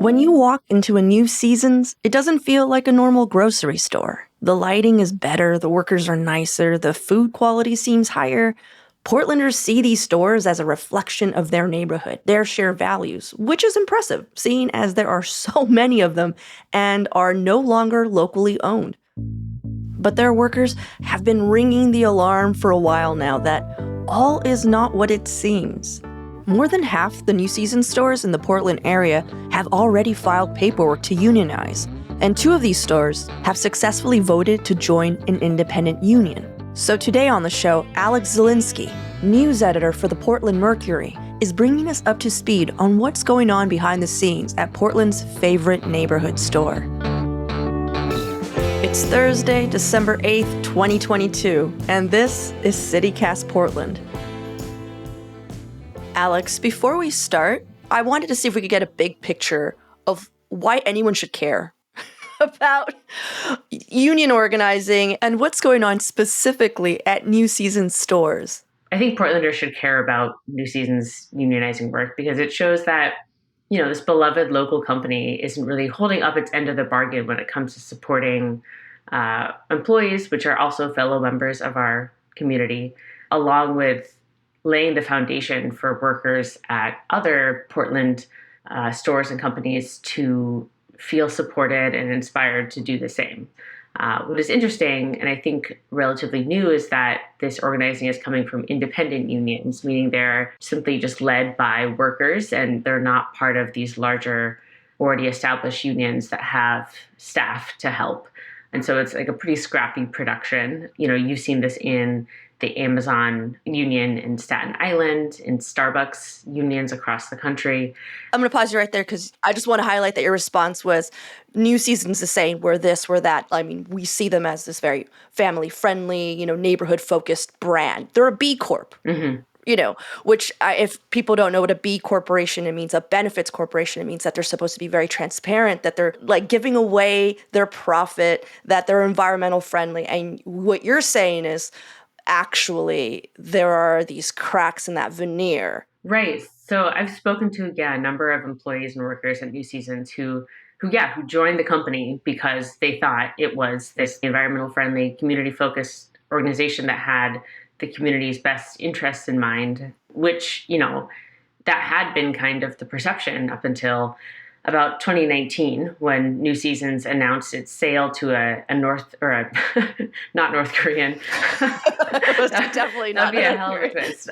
When you walk into a New Seasons, it doesn't feel like a normal grocery store. The lighting is better, the workers are nicer, the food quality seems higher. Portlanders see these stores as a reflection of their neighborhood, their shared values, which is impressive, seeing as there are so many of them and are no longer locally owned. But their workers have been ringing the alarm for a while now that all is not what it seems. More than half the New Seasons stores in the Portland area have already filed paperwork to unionize, and 2 of these stores have successfully voted to join an independent union. So today on the show, Alex Zielinski, news editor for the Portland Mercury, is bringing us up to speed on what's going on behind the scenes at Portland's favorite neighborhood store. It's Thursday, December 8th, 2022, and this is CityCast Portland. Alex, before we start, I wanted to see if we could get a big picture of why anyone should care about union organizing and what's going on specifically at New Seasons stores. I think Portlanders should care about New Seasons unionizing work because it shows that, this beloved local company isn't really holding up its end of the bargain when it comes to supporting employees, which are also fellow members of our community, along with laying the foundation for workers at other Portland stores and companies to feel supported and inspired to do the same. What is interesting, and I think relatively new, is that this organizing is coming from independent unions, meaning they're simply just led by workers and they're not part of these larger, already established unions that have staff to help. And so it's like a pretty scrappy production. You've seen this in the Amazon union in Staten Island, in Starbucks unions across the country. I'm going to pause you right there because I just want to highlight that your response was New Seasons is saying we're this, we're that. I mean, we see them as this very family-friendly, neighborhood-focused brand. They're a B Corp. Mm-hmm. Which if people don't know what a B corporation, it means a benefits corporation. It means that they're supposed to be very transparent, that they're like giving away their profit, that they're environmental friendly. And what you're saying is actually there are these cracks in that veneer. Right. So I've spoken to, a number of employees and workers at New Seasons who joined the company because they thought it was this environmental friendly, community focused organization that had the community's best interests in mind, which, that had been kind of the perception up until about 2019 when New Seasons announced its sale to not North Korean. It was definitely not. That'd be a hell of a twist.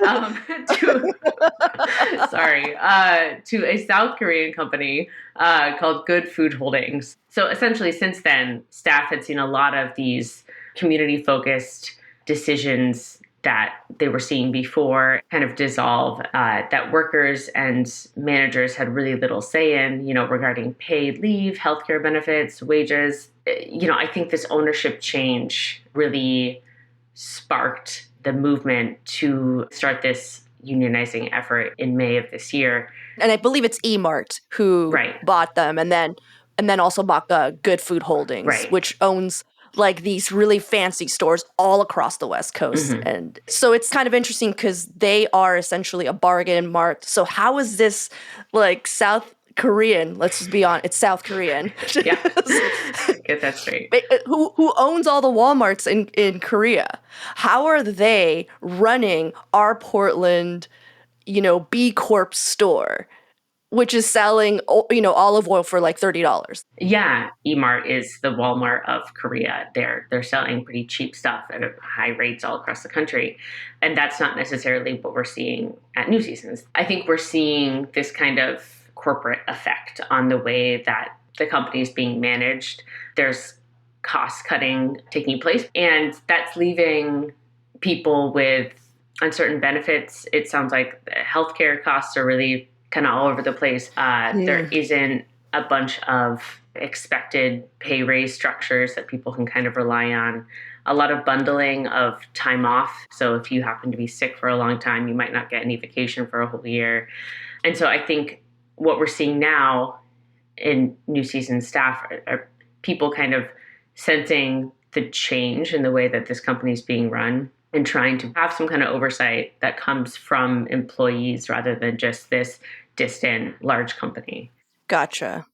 To a South Korean company called Good Food Holdings. So essentially since then, staff had seen a lot of these community-focused decisions that they were seeing before kind of dissolve, that workers and managers had really little say in, regarding paid leave, healthcare benefits, wages. I think this ownership change really sparked the movement to start this unionizing effort in May of this year. And I believe it's E-Mart who bought them and then also bought Good Food Holdings, which owns like these really fancy stores all across the West Coast. Mm-hmm. And so it's kind of interesting because they are essentially a bargain mart. So how is this like South Korean, let's just be honest, it's South Korean. Yeah, get that straight. Who owns all the Walmarts in Korea? How are they running our Portland, B Corp store, which is selling, olive oil for like $30. Yeah, E-Mart is the Walmart of Korea. They're selling pretty cheap stuff at high rates all across the country. And that's not necessarily what we're seeing at New Seasons. I think we're seeing this kind of corporate effect on the way that the company is being managed. There's cost cutting taking place, and that's leaving people with uncertain benefits. It sounds like the healthcare costs are really kind of all over the place. There isn't a bunch of expected pay raise structures that people can kind of rely on. A lot of bundling of time off. So if you happen to be sick for a long time, you might not get any vacation for a whole year. And so I think what we're seeing now in New Seasons staff are people kind of sensing the change in the way that this company is being run and trying to have some kind of oversight that comes from employees rather than just this distant large company. Gotcha.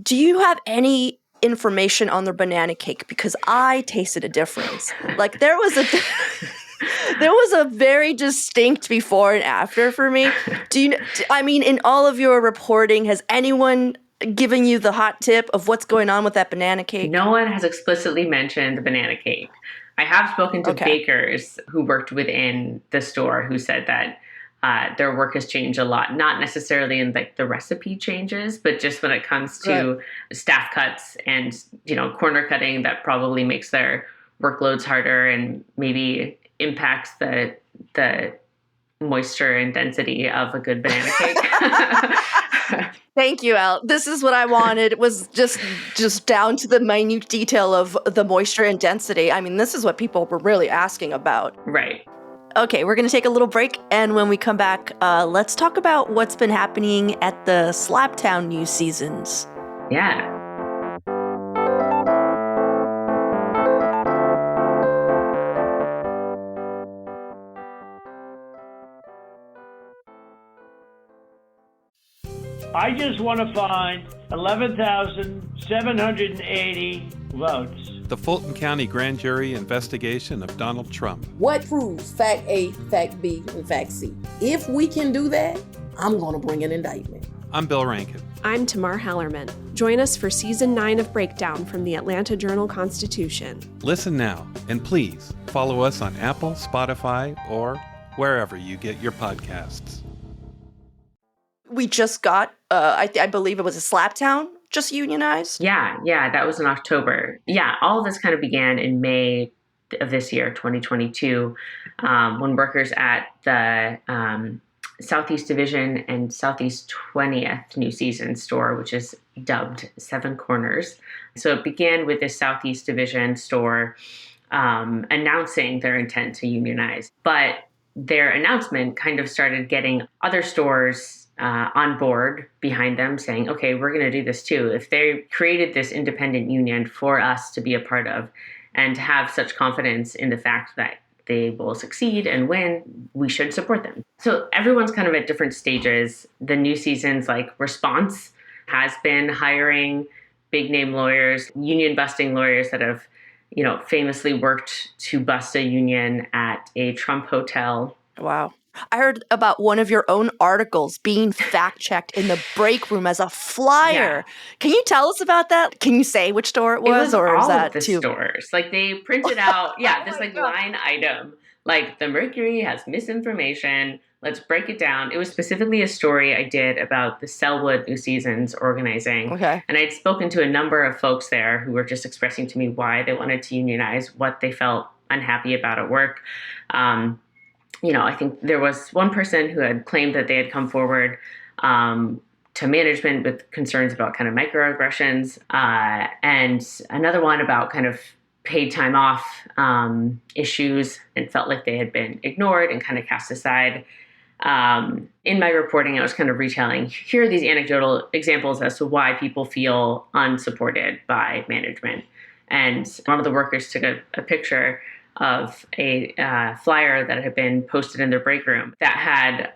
Do you have any information on the banana cake? Because I tasted a difference. Like there was a there was a very distinct before and after for me. I mean, in all of your reporting, has anyone given you the hot tip of what's going on with that banana cake? No one has explicitly mentioned the banana cake. I have spoken to bakers who worked within the store who said that their work has changed a lot, not necessarily in like the recipe changes, but just when it comes to staff cuts and, corner cutting, that probably makes their workloads harder and maybe impacts the moisture and density of a good banana cake. Thank you, Elle. This is what I wanted. It was just down to the minute detail of the moisture and density. I mean, this is what people were really asking about. Right. Okay, we're going to take a little break, and when we come back, let's talk about what's been happening at the Slabtown New Seasons. Yeah. I just want to find 11,780 votes. The Fulton County Grand Jury investigation of Donald Trump. What proves fact A, fact B, and fact C? If we can do that, I'm going to bring an indictment. I'm Bill Rankin. I'm Tamar Hallerman. Join us for Season 9 of Breakdown from the Atlanta Journal-Constitution. Listen now, and please follow us on Apple, Spotify, or wherever you get your podcasts. We just got, I believe it was a Slabtown just unionized? Yeah, that was in October. Yeah, all of this kind of began in May of this year, 2022, when workers at the Southeast Division and Southeast 20th New Season store, which is dubbed Seven Corners. So it began with the Southeast Division store announcing their intent to unionize. But their announcement kind of started getting other stores on board behind them, saying, okay, we're going to do this too. If they created this independent union for us to be a part of and to have such confidence in the fact that they will succeed and win, we should support them. So everyone's kind of at different stages. The New Season's response has been hiring big name lawyers, union busting lawyers that have, famously worked to bust a union at a Trump hotel. Wow. I heard about one of your own articles being fact-checked in the break room as a flyer. Yeah. Can you tell us about that? Can you say which store it was? Or is all that of the stores. They printed out, this line item, the Mercury has misinformation. Let's break it down. It was specifically a story I did about the Sellwood New Seasons organizing. Okay. And I'd spoken to a number of folks there who were just expressing to me why they wanted to unionize, what they felt unhappy about at work. I think there was one person who had claimed that they had come forward to management with concerns about kind of microaggressions, and another one about kind of paid time off issues and felt like they had been ignored and kind of cast aside. In my reporting, I was kind of retelling, here are these anecdotal examples as to why people feel unsupported by management. And one of the workers took a picture of a flyer that had been posted in their break room that had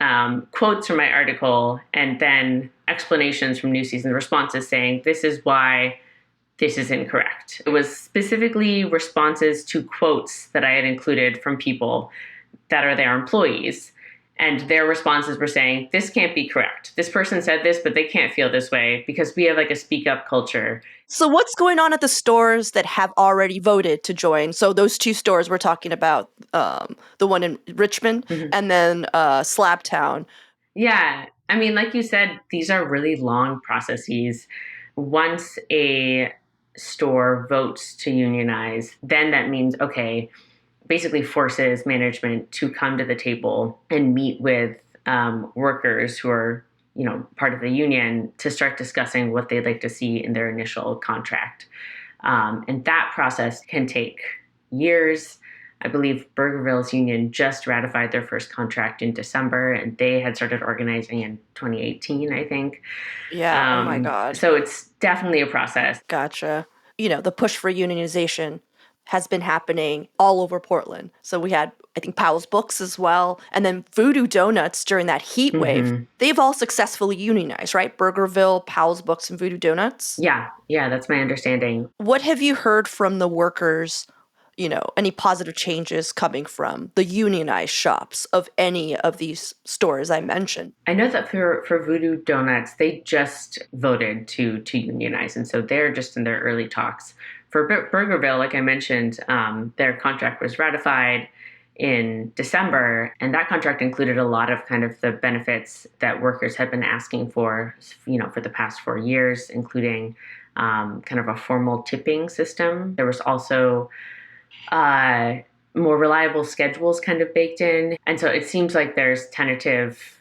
quotes from my article and then explanations from New Season responses saying, this is why this is incorrect. It was specifically responses to quotes that I had included from people that are their employees. And their responses were saying, this can't be correct. This person said this, but they can't feel this way because we have a speak up culture. So what's going on at the stores that have already voted to join? So those two stores we're talking about, the one in Richmond and then Slabtown. Yeah. I mean, like you said, these are really long processes. Once a store votes to unionize, then that means, okay, basically forces management to come to the table and meet with workers who are, part of the union to start discussing what they'd like to see in their initial contract. And that process can take years. I believe Burgerville's union just ratified their first contract in December, and they had started organizing in 2018, I think. Yeah, oh my God. So it's definitely a process. Gotcha. The push for unionization has been happening all over Portland. So we had, I think, Powell's Books as well, and then Voodoo Donuts during that heat wave. They've all successfully unionized, right? Burgerville, Powell's Books, and Voodoo Donuts. Yeah, that's my understanding. What have you heard from the workers, any positive changes coming from the unionized shops of any of these stores I mentioned? I know that for Voodoo Donuts, they just voted to unionize, and so they're just in their early talks. For Burgerville, like I mentioned, their contract was ratified in December, and that contract included a lot of kind of the benefits that workers had been asking for the past 4 years, including kind of a formal tipping system. There was also more reliable schedules kind of baked in. And so it seems like there's tentative,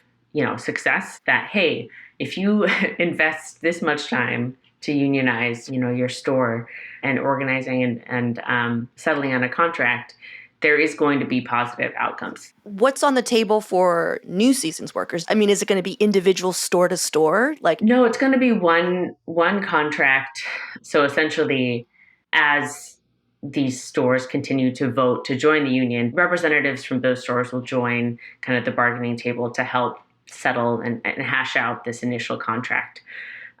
success that, hey, if you invest this much time to unionize, your store and organizing and settling on a contract, there is going to be positive outcomes. What's on the table for New Seasons workers? I mean, is it going to be individual store to store? No, it's going to be one contract. So essentially, as these stores continue to vote to join the union, representatives from those stores will join kind of the bargaining table to help settle and hash out this initial contract.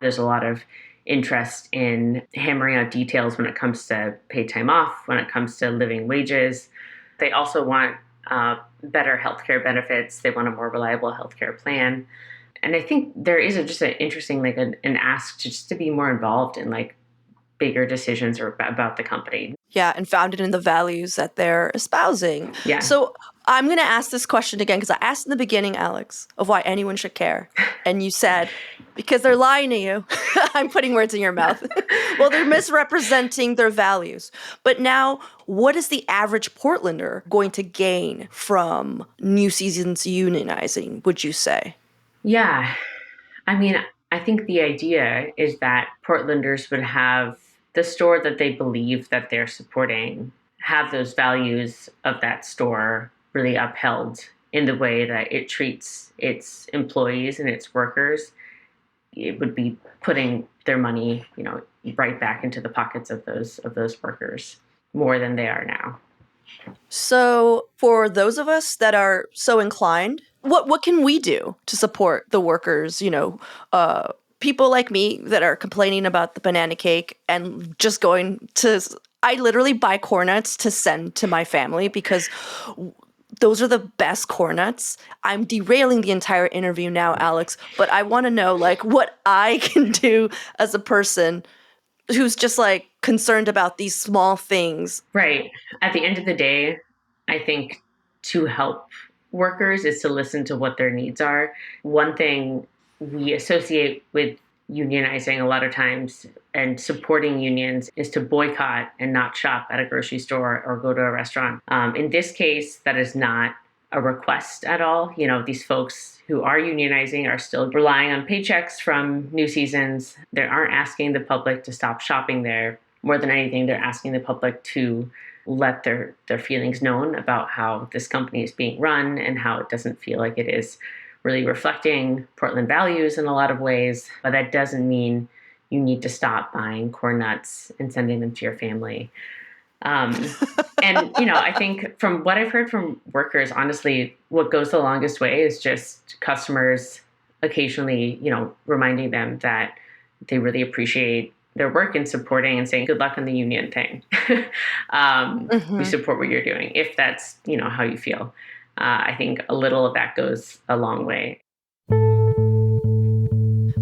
There's a lot of interest in hammering out details when it comes to paid time off, when it comes to living wages. They also want better healthcare benefits. They want a more reliable healthcare plan. And I think there is just an interesting, an ask to be more involved in bigger decisions about the company. Yeah, and founded in the values that they're espousing. Yeah. So I'm going to ask this question again, because I asked in the beginning, Alex, of why anyone should care. And you said, because they're lying to you. I'm putting words in your mouth. Well, they're misrepresenting their values. But now, what is the average Portlander going to gain from New Seasons unionizing, would you say? Yeah. I mean, I think the idea is that Portlanders would have the store that they believe that they're supporting, have those values of that store really upheld in the way that it treats its employees and its workers. It would be putting their money, right back into the pockets of those workers more than they are now. So for those of us that are so inclined, what can we do to support the workers, people like me that are complaining about the banana cake and just I literally buy corn nuts to send to my family because those are the best corn nuts. I'm derailing the entire interview now, Alex, but I want to know what I can do as a person who's just concerned about these small things. Right. At the end of the day, I think to help workers is to listen to what their needs are. One thing we associate with unionizing a lot of times and supporting unions is to boycott and not shop at a grocery store or go to a restaurant. In this case, that is not a request at all. These folks who are unionizing are still relying on paychecks from New Seasons. They aren't asking the public to stop shopping there. More than anything, they're asking the public to let their feelings known about how this company is being run and how it doesn't feel like it is really reflecting Portland values in a lot of ways. But that doesn't mean you need to stop buying corn nuts and sending them to your family. And, I think from what I've heard from workers, honestly, what goes the longest way is just customers occasionally, reminding them that they really appreciate their work and supporting and saying, good luck on the union thing. We support what you're doing, if that's, how you feel. I think a little of that goes a long way.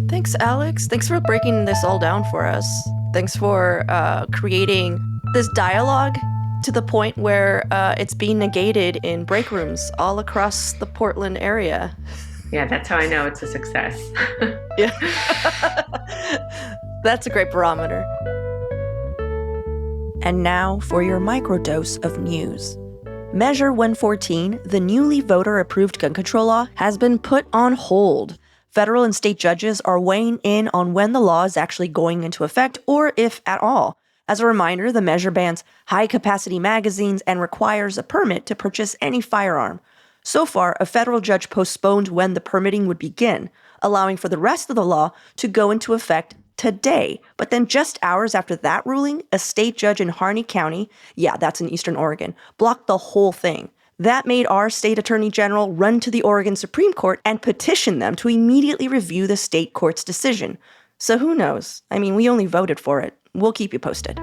Thanks, Alex. Thanks for breaking this all down for us. Thanks for creating this dialogue to the point where it's being negated in break rooms all across the Portland area. Yeah, that's how I know it's a success. Yeah. That's a great barometer. And now for your microdose of news. Measure 114, the newly voter-approved gun control law, has been put on hold. Federal and state judges are weighing in on when the law is actually going into effect, or if at all. As a reminder, the measure bans high-capacity magazines and requires a permit to purchase any firearm. So far, a federal judge postponed when the permitting would begin, allowing for the rest of the law to go into effect today. But then just hours after that ruling, a state judge in Harney County, yeah, that's in Eastern Oregon, blocked the whole thing. That made our state attorney general run to the Oregon Supreme Court and petition them to immediately review the state court's decision. So who knows? I mean, we only voted for it. We'll keep you posted.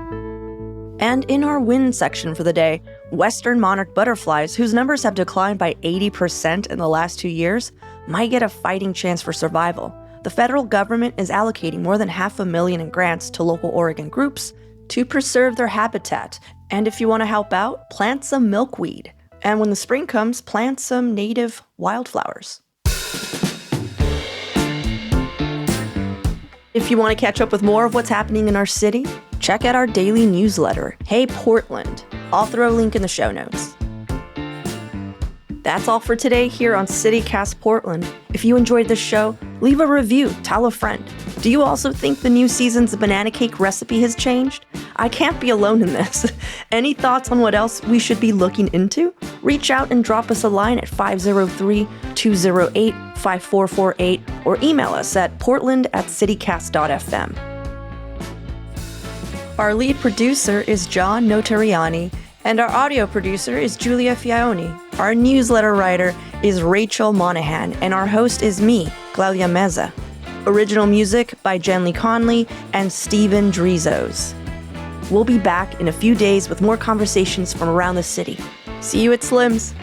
And in our win section for the day, Western monarch butterflies, whose numbers have declined by 80% in the last 2 years, might get a fighting chance for survival. The federal government is allocating more than $500,000 in grants to local Oregon groups to preserve their habitat. And if you want to help out, plant some milkweed. And when the spring comes, plant some native wildflowers. If you want to catch up with more of what's happening in our city, check out our daily newsletter, Hey Portland. I'll throw a link in the show notes. That's all for today here on CityCast Portland. If you enjoyed this show, leave a review, tell a friend. Do you also think the new season's banana cake recipe has changed? I can't be alone in this. Any thoughts on what else we should be looking into? Reach out and drop us a line at 503-208-5448 or email us at portland@citycast.fm. Our lead producer is John Notariani, and our audio producer is Julia Fiaoni. Our newsletter writer is Rachel Monahan, and our host is me, Claudia Meza. Original music by Jen Lee Conley and Steven Drizos. We'll be back in a few days with more conversations from around the city. See you at Slim's.